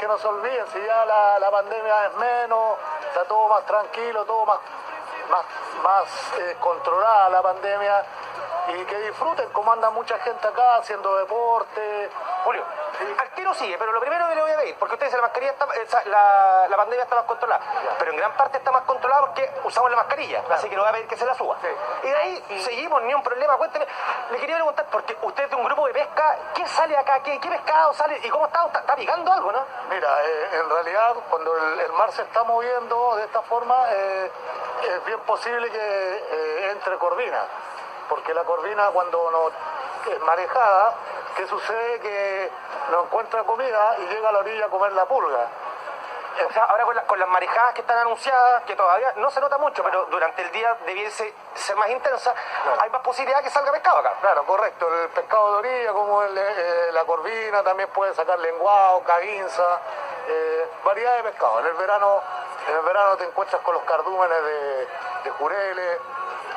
que no se olviden, si ya la pandemia es menos, está todo más tranquilo, todo más controlada la pandemia, y que disfruten como anda mucha gente acá haciendo deporte. Julio, al tiro sigue, pero lo primero que le voy a pedir, porque ustedes la mascarilla la pandemia está más controlada, pero en gran parte está más controlada porque usamos la mascarilla, así que le voy a pedir que se la suba. Y de ahí seguimos, ni un problema. Cuénteme, le quería preguntar, porque usted es de un grupo de pesca, ¿qué sale acá? ¿Qué pescado sale? ¿Y cómo está? ¿Está picando algo, no? Mira, en realidad cuando el mar se está moviendo de esta forma, es bien posible que entre corvina, porque la corvina cuando no es marejada, ¿qué sucede? Que no encuentra comida y llega a la orilla a comer la pulga. O sea, ahora con las marejadas que están anunciadas, que todavía no se nota mucho, pero durante el día debiese ser más intensa, hay más posibilidad de que salga pescado acá. Claro, correcto. El pescado de orilla, como la corvina, también puede sacar lenguado, caguinza, variedad de pescado. En el verano te encuentras con los cardúmenes de jureles,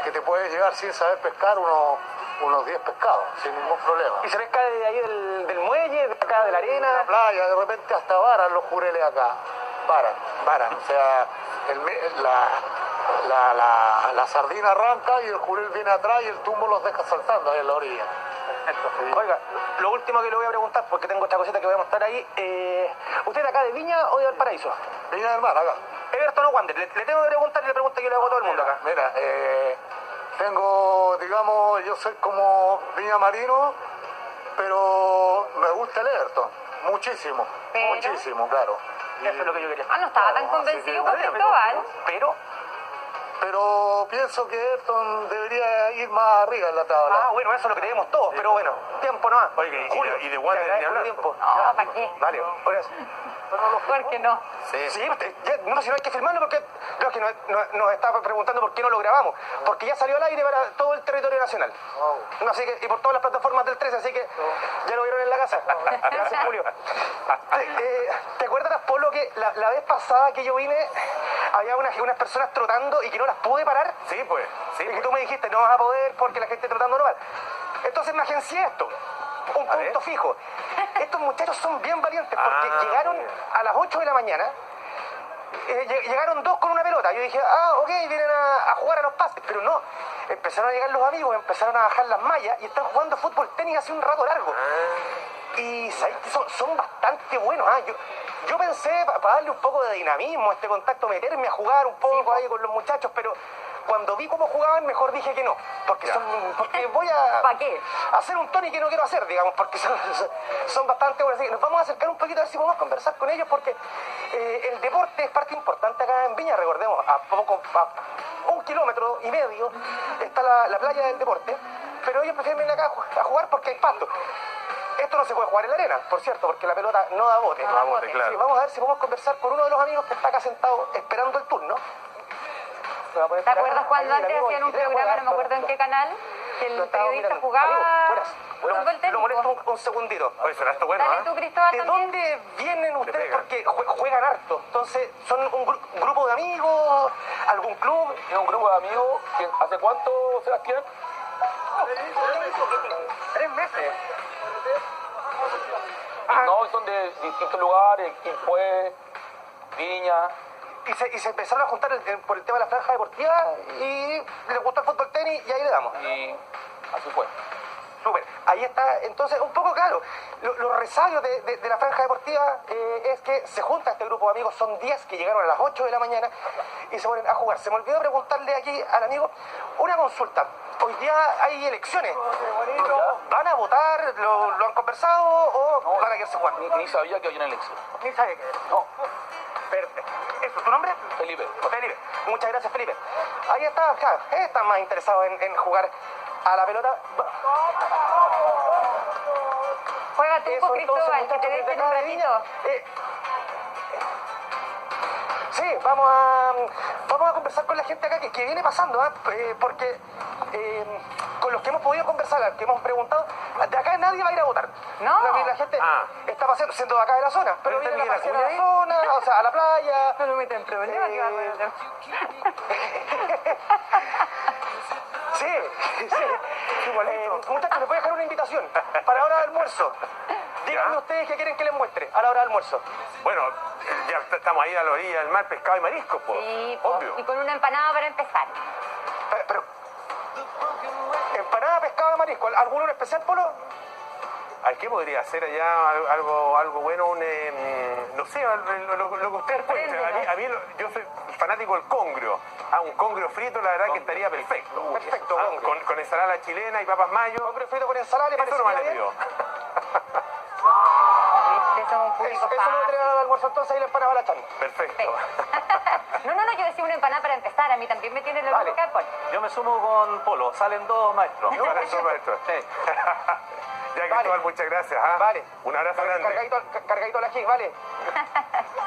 que te puedes llevar sin saber pescar unos 10 pescados, sin ningún problema. ¿Y se pesca de ahí del muelle, de acá de la arena? En la playa, de repente hasta varan los jureles acá. Varan. O sea, la sardina arranca y el jurel viene atrás y el tumbo los deja saltando ahí en la orilla. Perfecto. Oiga, lo último que le voy a preguntar, porque tengo esta cosita que voy a mostrar ahí, ¿usted es acá de Viña o de Valparaíso? Viña del Mar, acá. Everton o Wander, le tengo que preguntar y le pregunta que le hago a todo el mundo acá. Mira, tengo, digamos, yo soy como Viña Marino, pero me gusta el Everton, muchísimo, claro. Eso es lo que yo quería. No estaba tan convencido con Cristóbal. Pero pienso que Everton debería ir más arriba en la tabla. Bueno, eso es lo que tenemos todos, pero bueno, tiempo nomás. Oye, Julio, y de Wander ni hablar. Tiempo. No, ¿para qué? Vale, ahora ¿Por qué no? sí, si no hay que filmarlo porque creo que nos está preguntando por qué no lo grabamos. Porque ya salió al aire para todo el territorio nacional. No, así que, y por todas las plataformas del 13, así que ya lo vieron en la casa. Gracias, Julio. ¿Te acuerdas, Polo, que la vez pasada que yo vine había unas personas trotando y que no las pude parar? Sí, pues. Sí, Y que tú me dijiste, no vas a poder porque la gente trotando no va. Entonces me agencié esto. Un punto fijo. Estos muchachos son bien valientes porque llegaron a las 8 de la mañana. Llegaron dos con una pelota. Yo dije, ok, vienen a jugar a los pases. Pero no, empezaron a llegar los amigos, empezaron a bajar las mallas y están jugando fútbol tenis hace un rato largo. Y ¿sabes? Son bastante buenos. Yo pensé, para darle un poco de dinamismo a este contacto, meterme a jugar un poco ahí con los muchachos, pero cuando vi cómo jugaban, mejor dije que no. Porque voy a ¿Para qué? hacer un Tony que no quiero hacer, digamos, porque son bastante buenos. Así que nos vamos a acercar un poquito a ver si podemos conversar con ellos, porque el deporte es parte importante acá en Viña. Recordemos, a 1,5 kilómetros está la playa del deporte, pero ellos prefieren venir acá a jugar porque hay pasto. Esto no se puede jugar en la arena, por cierto, porque la pelota no da bote. No da bote, claro. Sí, vamos a ver si podemos conversar con uno de los amigos que está acá sentado esperando el turno. ¿Te acuerdas cuando antes hacían un programa, no me acuerdo en qué canal, que el periodista jugaba fútbol Lo molesto técnico? un segundito. Oye, suena esto bueno, Dale tú, Cristóbal, ¿De también. dónde vienen ustedes? pegan. Porque juegan harto. Entonces, ¿son un grupo de amigos? ¿Algún club? Es un grupo de amigos. ¿Hace cuánto, Sebastián? 3 meses. No, son de distintos lugares, Quilpué, Viña. Y se empezaron a juntar por el tema de la franja deportiva y les gustó el fútbol tenis y ahí le damos. Y así fue. Súper. Ahí está, entonces, un poco claro. Los resabios de la franja deportiva es que se junta este grupo de amigos, son 10 que llegaron a las 8 de la mañana y se ponen a jugar. Se me olvidó preguntarle aquí al amigo una consulta. Hoy día hay elecciones. ¿Van a votar? ¿Lo han conversado o van a quedarse jugando? Ni sabía que había una elección. Ni sabe qué. No, Perfecto. ¿Eso es tu nombre? Felipe. Felipe. Muchas gracias, Felipe. Ahí está, claro, están más interesados en jugar a la pelota. Juega tú, Eso, Cristóbal, entonces, que te muchachos, dejen desde un acá de Viña, ratito. sí, vamos a conversar con la gente acá que viene pasando, porque con los que hemos podido conversar, que hemos preguntado, de acá nadie va a ir a votar. No. La gente está paseando, siendo de acá de la zona, pero ¿Pero viene a está pasear a la Miguel zona, o sea, a la playa. No lo meten en problemas, que va a poner. Sí. Muchachos, les voy a dejar una invitación para ahora de almuerzo. Díganme ustedes qué quieren que les muestre a la hora del almuerzo. Bueno, ya estamos ahí a la orilla del mar, pescado y mariscos, pues. Sí, po. Obvio. Y con una empanada para empezar. Pero empanada, pescado de marisco. ¿Alguno en especial, Polo? ¿Al qué podría hacer allá algo bueno? No sé, lo que ustedes cuenten. Yo soy fanático del congrio. Un congrio frito, la verdad que estaría perfecto. Perfecto, congrio. Con ensalada chilena y papas mayo. Congrio frito con ensalada, ¿le Eso parece no me le bien? pido. Viste, somos un público Eso lo voy a traer al almuerzo entonces, ahí la empanada a la chamba. Perfecto. No, yo decía una empanada para empezar. A mí también me tiene la Vale. boca, Paul. Yo me sumo con Polo, salen dos maestros. Para eso, maestro. Sí. Ya, Cristóbal, Vale. muchas gracias. ¿Ah? Vale. Un abrazo grande. Cargadito a la GIS, vale.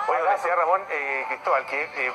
Oye, decía Ramón, Cristóbal, que